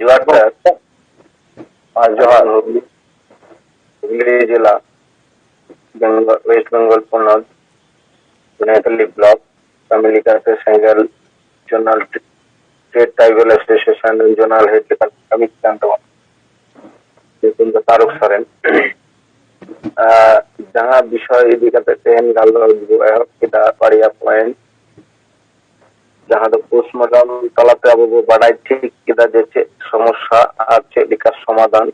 जोहार सर जोहार हुगली जिला वेस्ट बेंगल पनत नेतली ब्लॉक कमिलिका सेंगल zonal state tribal association zonal head कमी तारक जहाँ विषय इदी तेहन गलबो एहब किदा बाड़िया पॉइंट जहाँ दो पोस्टमार्टम तलाते अब बो बाडाय ठीक किदा जे चे समस्या आर चे लिका समाधान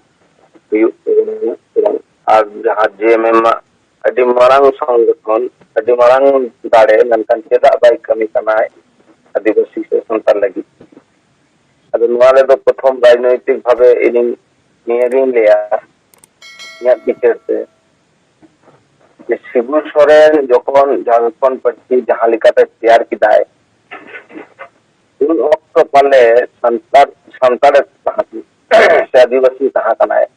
और जहाँ जेएमएम अडी मारांग संगठन अडी मारांग दाड़े मेनकान चेदा बाय कमी कनाय आदिवासी से संतान लगी अदो नोवाले दो प्रथम राजनैतिक भावे इनी नियरिंग लिया या पिक्चर से शिबू सोरेन जखन झारखंड पार्टी जहाँ लिकाते तैयार किदाय उन वक्त पाले संतार से आदिवासी तहा कनाय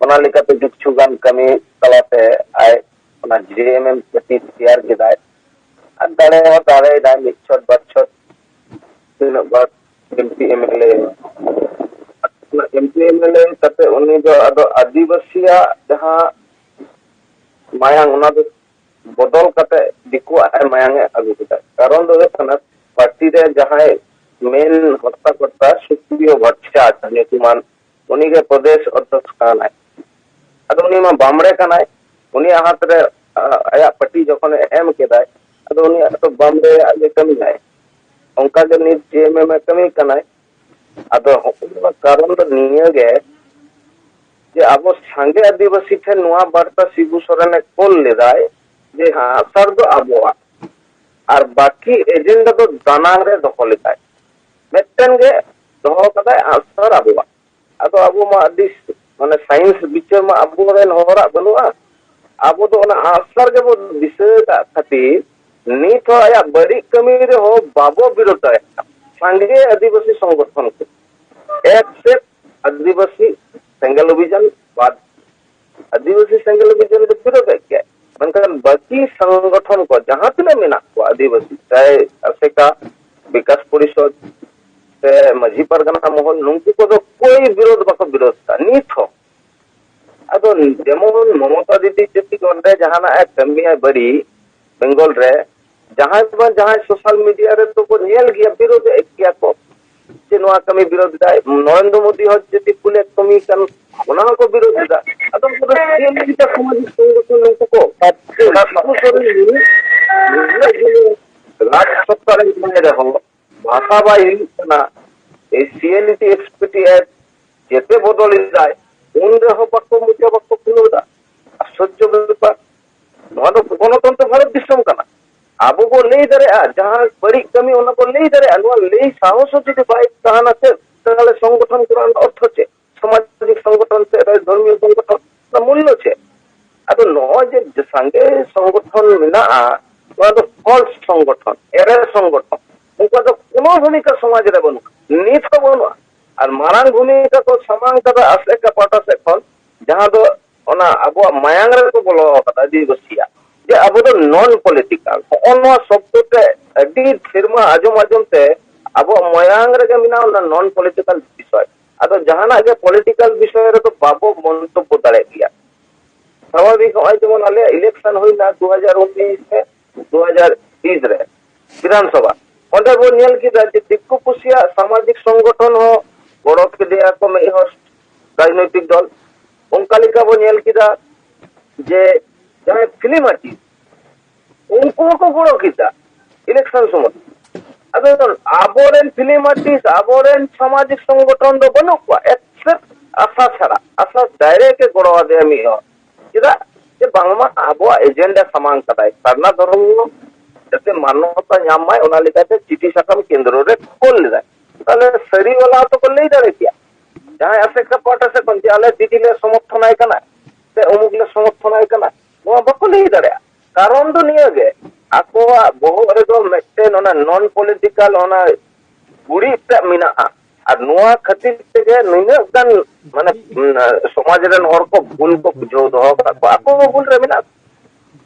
ओना लिकाते किछुगान कमी तलाते आय ओना जेएमएम पार्टी तैयार किदाय आ दाड़े दाय मिछत बछत तीन बार एमपी एमएलए एमपी एमएलए तते उनी जो अदो आदिवासिया जहाँ मायांग उना दो बदल कते दिको आय मायांग अगु किदा कारण दो कना पार्टी रे जहां मेन हत्ता करता सुप्रियो भट्टाचार्य नेतुमान उनी के प्रदेश अध्यक्ष कानाय अदो उनी मा बामड़े कानाय उनी हाथ रे आया पार्टी जखन एम केदाय अदो उनी तो बामड़े आगे कमी जाय उनका जो नित जेएमएम में कमी कानाय अदो कारण दो निये गे जे अब सांगे आदिवासी ठे नुआ बार्ता शिबू सोरेन कोल लेदाय जे हाँ सर दो आबोआग और बाकी एजेंडा तो दानांग रे दखल लेदाय मेटन गे दहो कदाय आंसर आबोआग अदो आबो मा अदि माने साइंस बिचार मा आबो रेन होरा बनुआ आबो दो ना आंसर के बो विषय का खातिर नीत हो आया बड़ी कमी रे हो बाबो विरोध है सांगे आदिवासी संगठन को एक से आदिवासी सेंगल अभियान बाद आदिवासी सेंगल अभियान के विरोध है क्या बनकर बाकी संगठन को जहाँ तक मेना को आदिवासी चाहे असेका विकास परिषद से मझी परगना महल नुंकु को तो कोई विरोध बाको विरोध था नीत हो अदो जेमन ममता दीदी जति कोंडे जहाना एक कमी है बड़ी बेंगल रे जहाँ सोशल मीडिया रे तो को नेल गया विरोध किया को जे नोआ कमी विरोध दाय नरेंद्र मोदी हो जति कुले कमी कन ओना को विरोध दा अदम को सीएम की समाज संगठन को राज्य सरकार में रहो भाषा बाई ना सीएलटी एक्सपर्टी एक्ट जेते बदल जाय उन रहो बक्को मुझे बक्को पुनोदा आश्चर्य ब्यापार नोआ दो गणतंत्र भारत दिसम कना आबो को ले दरे जहां बड़ी कमी ओना को ले दरे नोआ ले साहस जदि बाई तहाना से ताले संगठन कुरान अर्थ छे सामाजिक संगठन से धर्मीय संगठन मूल्य छे अदो नो जे संगे संगठन मेना नोआ दो फॉल्स संगठन एरर संगठन उनका तो कोनो भूमिका समाज रे बनु नीत को बनु और मारांग भूमिका को समान कदा आसे का पाटा से खन जहां दो ओना आबो मायांग रे को बोलो कदा आदिवासिया जे अब तो नॉन पॉलिटिकल ओनो शब्द ते अडी फिरमा आजम ते अब मयांग रे मिना नॉन पॉलिटिकल विषय अदो जहाना के पॉलिटिकल विषय रे तो बाबो मंतव्य दाड़े गया स्वाभाविक होय जेमन आले इलेक्शन होइना 2019 से 2020 रे विधानसभा ओंडे बो नेल की दिक्कु पुसिया सामाजिक संगठन हो बड़ो के दिया को में हो राजनैतिक दल उनका लिखा बो नेल किदा जे जहाँ फिल्म आर्टिस्ट उनको को बड़ो किता इलेक्शन समय अदो आबोरेन फिल्म आर्टिस्ट आबोरेन सामाजिक संगठन दो बनो को एक्सेप्ट आशा छड़ा आशा डायरेक्ट के गड़ो दे मी हो किदा जे बांगमा आबो एजेंडा समान कदाय सरना धर्म जते मान्यता ᱧᱟᱢᱟᱭ ओना लेकाते चिठी साकम केंद्र रे कोल ले ताले सरी वाला तो को ले दाड़े किया जहां ऐसे का पाटा से पंचे आले दीदी ले समर्थन आय कना से उमुक ले समर्थन आय कना नोआ बको ले दाड़े कारण दो निया गे आकोवा बहु रे दो मेटेन ओना नॉन पॉलिटिकल ओना गुड़ी ते मिना और नोआ खातिर ते निना गान माने समाज रे हर को भूल को बुझो दो आको भूल रे मिना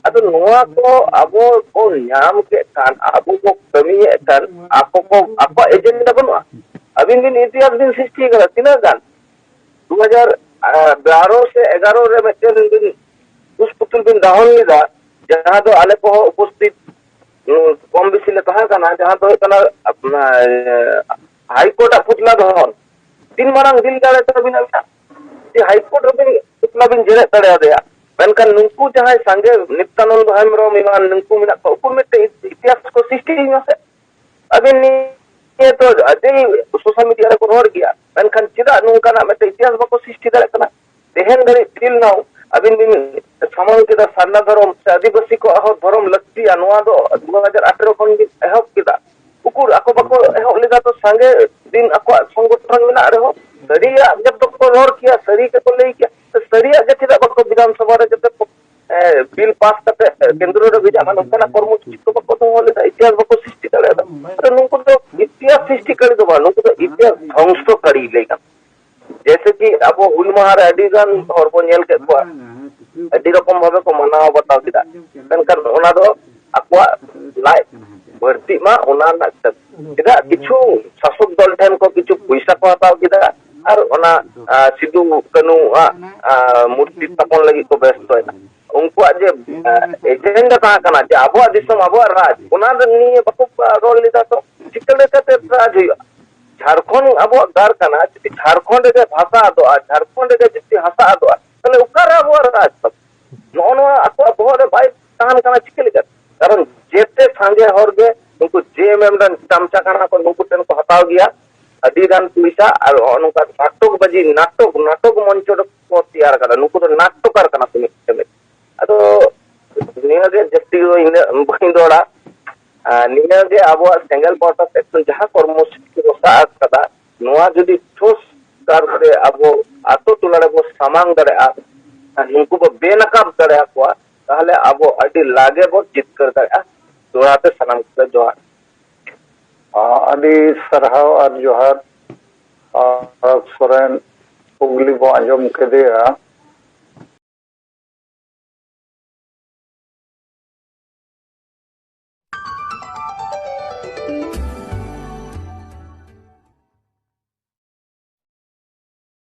अदो नोआ को आबो को नाम के कान आबो को कमी कान आपो को आपो एजेंडा बनुआ अबिन बिन इतिहास बिन सृष्टि करा तीना गान 2012 से 11 रे मिटन बिन उस पुतुल बिन दाहन लिदा जहां दो आले को उपस्थित कम बेसी ले तहा काना जहां दो काना अपना हाई कोर्ट पुतला दहन तीन मारंग दिल दाड़े तबिन अबिना जे हाई कोर्ट रे पुतला बिन जेरे दाड़े आदेया मेनकान नुंकु जहां संगे नित्यानंद हेमरम इमान नुंकु मिना को उकुर मिटे इतिहास को सृष्टि मासे अबिन ये तो अजय सोशल मीडिया रे को रोड गया मेनकान चिदा नुंकाना मिटे इतिहास बको सृष्टि दाड़े काना तेहन घड़ी तिल नाउ अबिन बिन समाज के सारना धर्म से आदिवासी को अहो धर्म लक्तिया नोआ दो 2018 खन बिन एहब किदा उकुर आको बको एहब लेदा तो संगे दिन आको संगठन मिना रहो सरिया जब तो को रोड किया सरी के तो ले किया तो सरिया जे चिदा बको विधानसभा रे जते बिल पास करते केंद्र रे भेजा मानो कना कर्मसूची को बको तो होले इतिहास बको सृष्टि करे तो नुको तो इतिहास सृष्टि करे तो नुको तो इतिहास ध्वंस करी लेगा जैसे कि अब हुल महार अडिगान और को नेल के को अडी रकम भाबे को मनाव बताव किदा मेनकान ओना दो आकवा लाइ भर्ती मा ओना ना किदा किछु शासक दल ठेन को किछु पैसा को हताव किदा और ओना सिदु कनु मूर्ति स्थापन लगी को व्यस्त है उनको जे एजेंडा ता कना जे आबो दिसम आबो राज ओना निये बको रोल लिदा तो चिकले कते राज हुआ झारखंड आबो गार कना जति झारखंड रे भाषा दो झारखंड रे जति भाषा दो तले उकार आबो राज नोनो आको बोरे बाय तान कना चिकले कर कारण जेते सांगे हरगे उनको जेएमएम रन चमचा कना को नुको टेन को हटाव गया अडिगान पुलिसा और अनुका नाटक बजी नाटक मंच को तैयार करा नुको तो नाटककार कना तुम अदो निया जे जति इन बहिंदोड़ा निया जे आबो सिंगल पार्ट सेक्शन जहां कर्मसूची को साथ कदा नोआ जदी ठोस कार करे आबो आतो टुलारे बो सामांग दरे आ नुको बो बेनकाब दरे को ताहले आबो अडी लागे बो जितकर दरे दोराते सनम के जोहार अडी सरहाव और जोहार सोरेन उगली बो आंजम केदेया